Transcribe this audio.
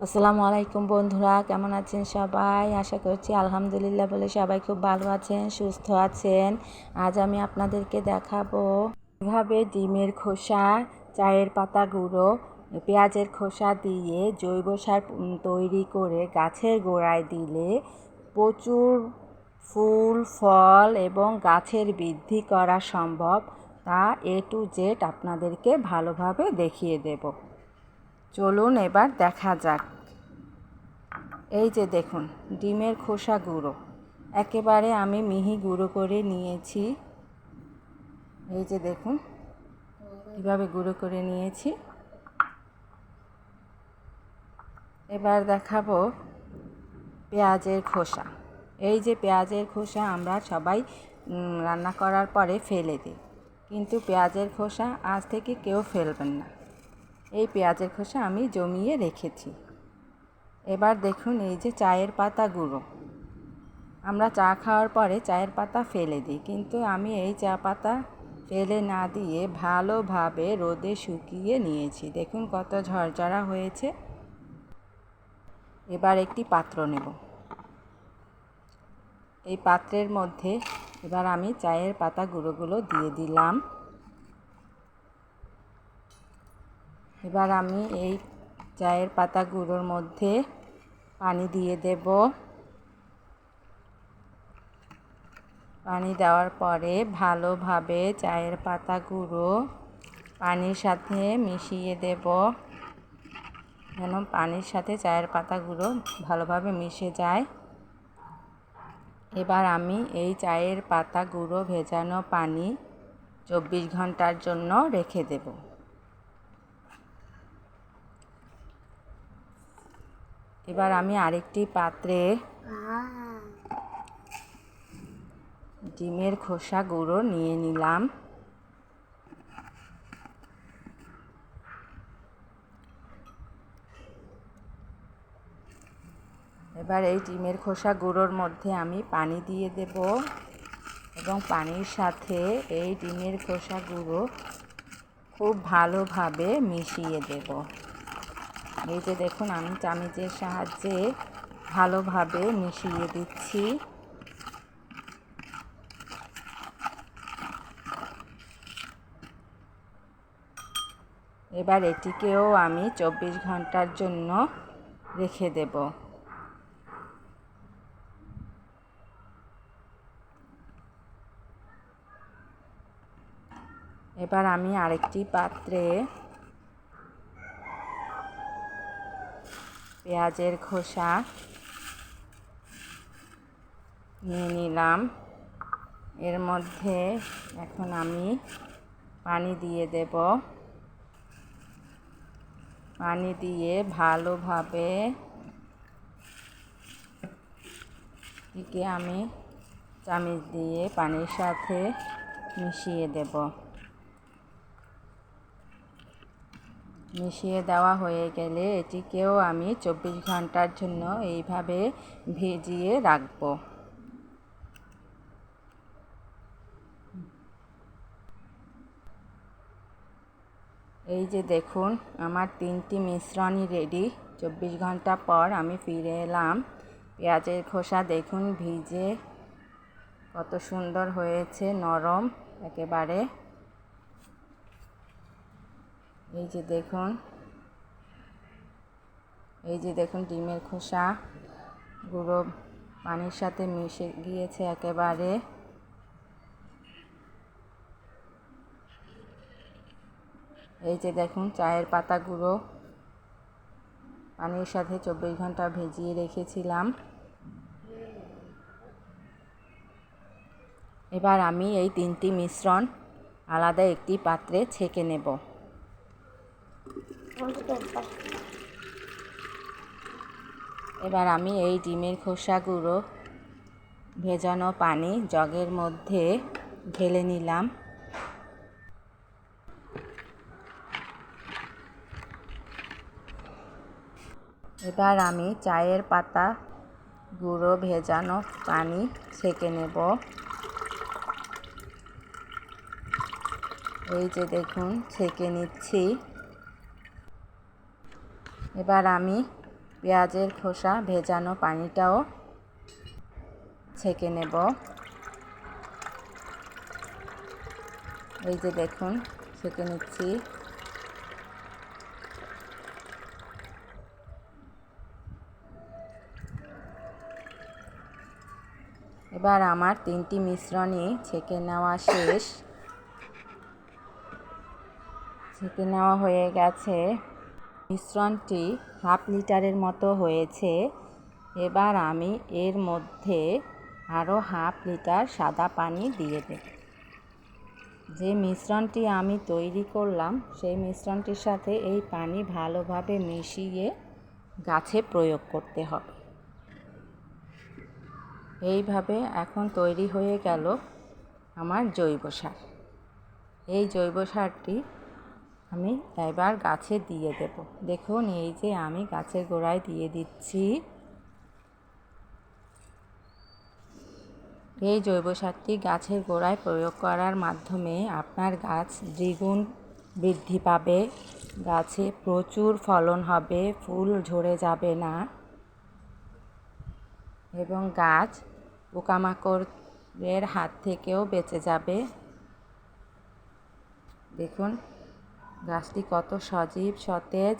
আসসালামু আলাইকুম বন্ধুরা, কেমন আছেন সবাই? আশা করছি আলহামদুলিল্লাহ বলে সবাই খুব ভালো আছেন, সুস্থ আছেন। আজ আমি আপনাদেরকে দেখাবো কীভাবে ডিমের খোসা, চায়ের পাতা গুঁড়ো, পেঁয়াজের খোসা দিয়ে জৈব সার তৈরি করে গাছের গোড়ায় দিলে প্রচুর ফুল, ফল এবং গাছের বৃদ্ধি করা সম্ভব। তা A to Z আপনাদেরকে ভালোভাবে দেখিয়ে দেব। চলুন এবার দেখা যাক। এই যে দেখুন, ডিমের খোসা গুঁড়ো একেবারে আমি মিহি গুঁড়ো করে নিয়েছি। এই যে দেখুন কীভাবে গুঁড়ো করে নিয়েছি। এবার দেখাবো পেঁয়াজের খোসা। এই যে পেঁয়াজের খোসা আমরা সবাই রান্না করার পরে ফেলে দিই, কিন্তু পেঁয়াজের খোসা আজ থেকে কেউ ফেলবেন না। এই পেঁয়াজের খোসা আমি জমিয়ে রেখেছি। এবার দেখুন, এই যে চায়ের পাতা গুঁড়ো, আমরা চা খাওয়ার পরে চায়ের পাতা ফেলে দিই, কিন্তু আমি এই চা পাতা ফেলে না দিয়ে ভালোভাবে রোদে শুকিয়ে নিয়েছি। দেখুন কত ঝরঝরা হয়েছে। এবার একটি পাত্র নেব। এই পাত্রের মধ্যে এবার আমি চায়ের পাতা গুঁড়োগুলো দিয়ে দিলাম। এবার আমি এই চায়ের পাতা গুঁড়োর মধ্যে পানি দিয়ে দেব। পানি দেওয়ার পরে ভালোভাবে চায়ের পাতা গুঁড়ো পানির সাথে মিশিয়ে দেব, যেন পানির সাথে চায়ের পাতা গুঁড়ো ভালোভাবে মিশে যায়। এবার আমি এই চায়ের পাতা গুঁড়ো ভেজানো পানি 24 ঘন্টার জন্য রেখে দেব। এবার আমি আরেকটি পাত্রে ডিমের খোসা গুঁড়ো নিয়ে নিলাম। এবার এই ডিমের খোসা গুঁড়োর মধ্যে আমি পানি দিয়ে দেব এবং পানির সাথে এই ডিমের খোসা গুঁড়ো খুব ভালোভাবে মিশিয়ে দেব। এই যে দেখুন, আমি চামচের সাহায্যে ভালোভাবে মিশিয়ে দিচ্ছি। এবার এটিকেও আমি 24 ঘন্টার জন্য রেখে দেব। এবার আমি আরেকটি পাত্রে পেঁয়াজের খোসা নিয়ে নিলাম। এর মধ্যে এখন আমি পানি দিয়ে দেব। পানি দিয়ে ভালোভাবে এটিকে আমি চামচ দিয়ে পানির সাথে মিশিয়ে দেব। মিশিয়ে দেওয়া হয়ে গেলে এটিকেও আমি 24 ঘন্টার জন্য এইভাবে ভিজিয়ে রাখব। এই যে দেখুন, আমার 3টি মিশ্রণই রেডি। 24 ঘন্টা পর আমি ফিরে এলাম। পেঁয়াজের খোসা দেখুন ভিজে কত সুন্দর হয়েছে, নরম একেবারে। এই যে দেখুন, ডিমের খোসা গুঁড়ো পানির সাথে মিশে গিয়েছে একেবারে। এই যে দেখুন, চায়ের পাতা গুঁড়ো পানির সাথে 24 ঘন্টা ভিজিয়ে রেখেছিলাম। এবার আমি এই 3টি মিশ্রণ আলাদা একটি পাত্রে ছেঁকে নেব। এবার আমি এই ডিমের খোসা গুঁড়ো ভেজানো পানি জগের মধ্যে ঢেলে নিলাম। এবার আমি চায়ের পাতা গুঁড়ো ভেজানো পানি ছেঁকে নেব। এই যে দেখুন, ছেঁকে নিচ্ছি। এবার আমি পেঁয়াজের খোসা ভেজানো পানিটাও ছেঁকে নেব। এই যে দেখুন ছেঁকে নিচ্ছি। এবার আমার 3টি মিশ্রণই ছেঁকে নেওয়া শেষ। ছেঁকে নেওয়া হয়ে গেছে। মিশ্রণটি হাফ লিটারের মতো হয়েছে। এবার আমি এর মধ্যে আরও হাফ লিটার সাদা পানি দিয়ে দেব। যে মিশ্রণটি আমি তৈরি করলাম সেই মিশ্রণটির সাথে এই পানি ভালোভাবে মিশিয়ে গাছে প্রয়োগ করতে হবে। এইভাবে এখন তৈরি হয়ে গেল আমার জৈব সার। এই জৈব সারটি আমি এবার গাছে দিয়ে দেব। দেখুন এই যে আমি গাছের গোড়ায় দিয়ে দিচ্ছি। এই জৈব সারটি গাছের গোড়ায় প্রয়োগ করার মাধ্যমে আপনার গাছ দ্বিগুণ বৃদ্ধি পাবে, গাছে প্রচুর ফলন হবে, ফুল ঝরে যাবে না এবং গাছ পোকামাকড়ের হাত থেকেও বেঁচে যাবে। দেখুন গাছটি কত সজীব সতেজ।